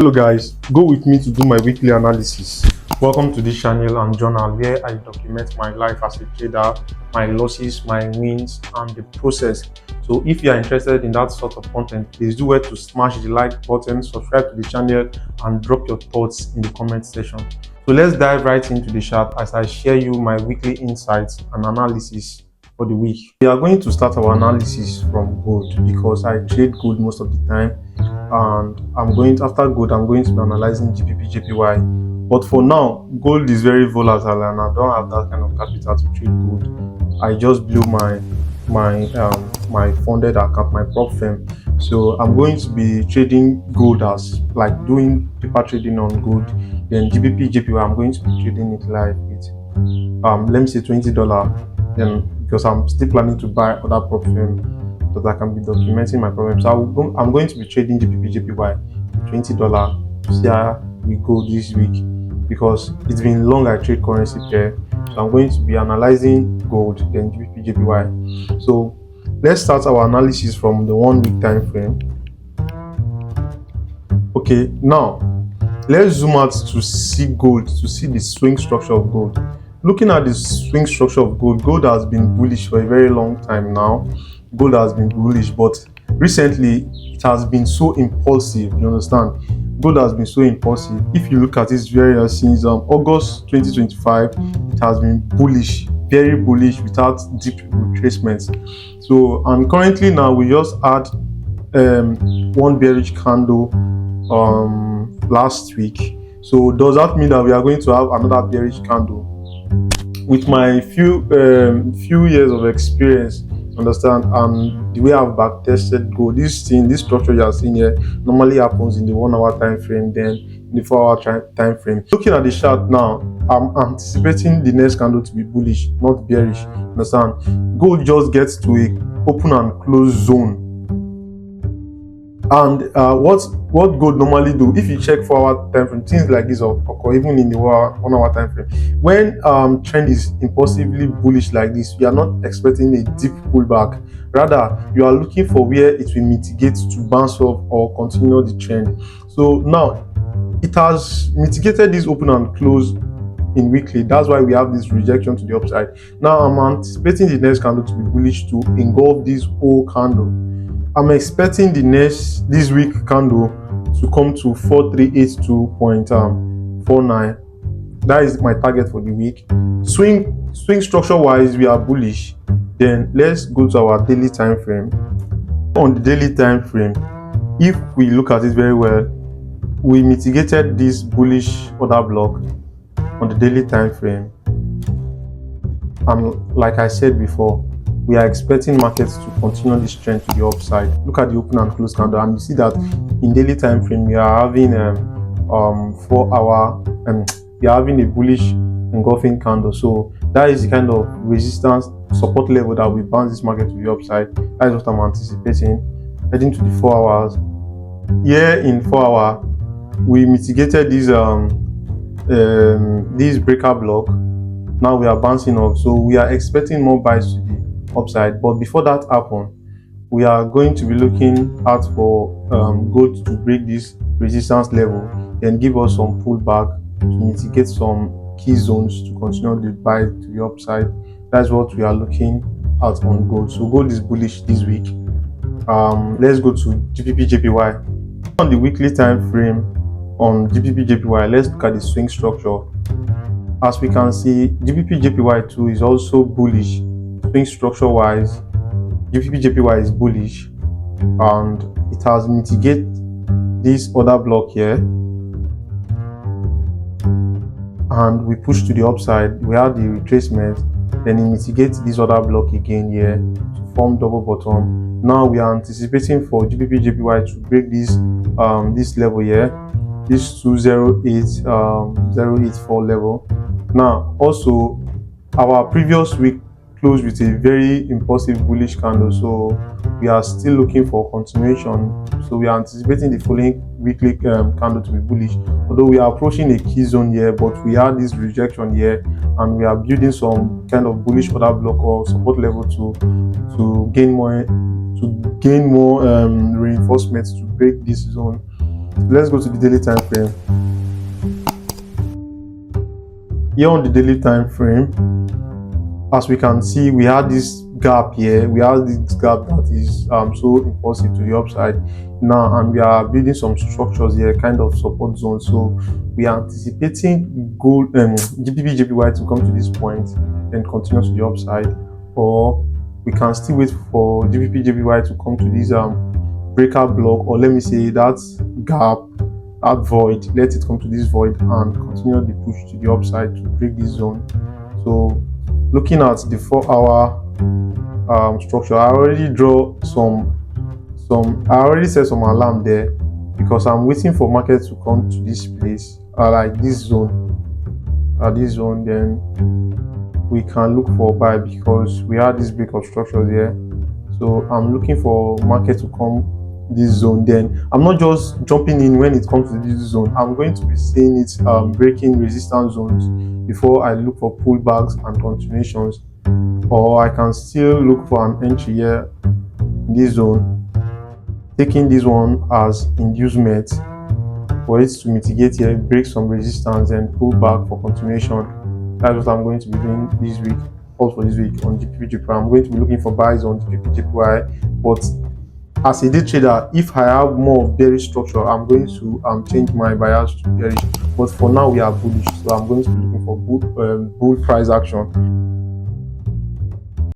Hello guys, go with me to do my weekly analysis. Welcome to this channel and journal where I document my life as a trader, my losses, my wins, and the process. So if you are interested in that sort of content, please do well to smash the like button, subscribe to the channel, and drop your thoughts in the comment section. So let's dive right into the chart as I share you my weekly insights and analysis for the week. We are going to start our analysis from gold because I trade gold most of the time, and after gold I'm going to be analyzing GBP JPY. But for now, gold is very volatile and I don't have that kind of capital to trade gold. I just blew my funded account, my prop firm. So I'm going to be trading gold as like doing paper trading on gold. Then GBP JPY I'm going to be trading it live with let me say $20. Then because I'm still planning to buy other prop firm that I can be documenting my problems. So I'm going to be trading GBP JPY with $20 to see how we go this week, because it's been long I trade currency pair. So I'm going to be analyzing gold, then GBP JPY. So let's start our analysis from the 1 week time frame. Okay, now let's zoom out to see gold, to see the swing structure of gold. Looking at the swing structure of gold, gold has been bullish for a very long time now. Gold has been bullish, but recently it has been so impulsive. You understand? Gold has been so impulsive. If you look at it since August 2025, it has been bullish, very bullish, without deep retracements. So, and currently now we just had one bearish candle last week. So does that mean that we are going to have another bearish candle? With my few years of experience, understand, and the way I've back tested gold, this structure you are seeing here normally happens in the 1 hour time frame, then in the 4 hour time frame. Looking at the chart now, I'm anticipating the next candle to be bullish, not bearish. Understand? Gold just gets to a open and close zone. And what gold normally do, if you check 4 hour time frame, things like this occur even in the 1 hour time frame. When trend is impulsively bullish like this, you are not expecting a deep pullback. Rather, you are looking for where it will mitigate to bounce off or continue the trend. So now it has mitigated this open and close in weekly. That's why we have this rejection to the upside. Now I'm anticipating the next candle to be bullish to engulf this whole candle. I'm expecting this week candle to come to 4382.49. That is my target for the week. Swing structure wise, we are bullish. Then let's go to our daily time frame. On the daily time frame, if we look at it very well, we mitigated this bullish order block on the daily time frame, and like I said before, we are expecting markets to continue this trend to the upside. Look at the open and close candle, and you see that in daily time frame we are having 4 hour we are having a bullish engulfing candle. So that is the kind of resistance support level that will bounce this market to the upside. That is what I'm anticipating heading to the 4 hours. Here in 4 hour, we mitigated this breaker block. Now we are bouncing off, so we are expecting more buys to the upside. But before that happens, we are going to be looking out for gold to break this resistance level and give us some pullback to mitigate some key zones to continue the buy to the upside. That's what we are looking at on gold. So gold is bullish this week. Let's go to GBP JPY. On the weekly time frame on GBP JPY, let's look at the swing structure. As we can see, GBP JPY2 is also bullish. Swing structure wise, GBP JPY is bullish, and it has mitigated this other block here, and we push to the upside. We have the retracement, then it mitigates this other block again here to form double bottom. Now we are anticipating for GBP JPY to break this level here, this 208.084 level. Now also, our previous week closed with a very impulsive bullish candle, so we are still looking for continuation. So we are anticipating the following weekly candle to be bullish, although we are approaching a key zone here, but we had this rejection here and we are building some kind of bullish order block or support level to gain more reinforcements to break this zone. Let's go to the daily time frame. Here on the daily time frame, as we can see, we had this gap here. We have this gap that is so impulsive to the upside now, and we are building some structures here, kind of support zone. So we are anticipating gold GBP JPY to come to this point and continue to the upside, or we can still wait for GBP JPY to come to this breakout block, or let me say that gap, that void, let it come to this void and continue the push to the upside to break this zone. So looking at the 4-hour structure, I already draw I already set some alarm there, because I'm waiting for market to come to this place, like this zone, then we can look for buy, because we have this break of structures here. So I'm looking for market to come this zone. Then I'm not just jumping in when it comes to this zone. I'm going to be seeing it breaking resistance zones before I look for pullbacks and continuations, or I can still look for an entry here in this zone, taking this one as inducement for it to mitigate here, break some resistance and pull back for continuation. That's what I'm going to be doing this week. Also for this week on GPP. I'm going to be looking for buys on GPP, but as a day trader, if I have more bearish structure, I'm going to change my bias to bearish. But for now, we are bullish, so I'm going to be looking for bull price action.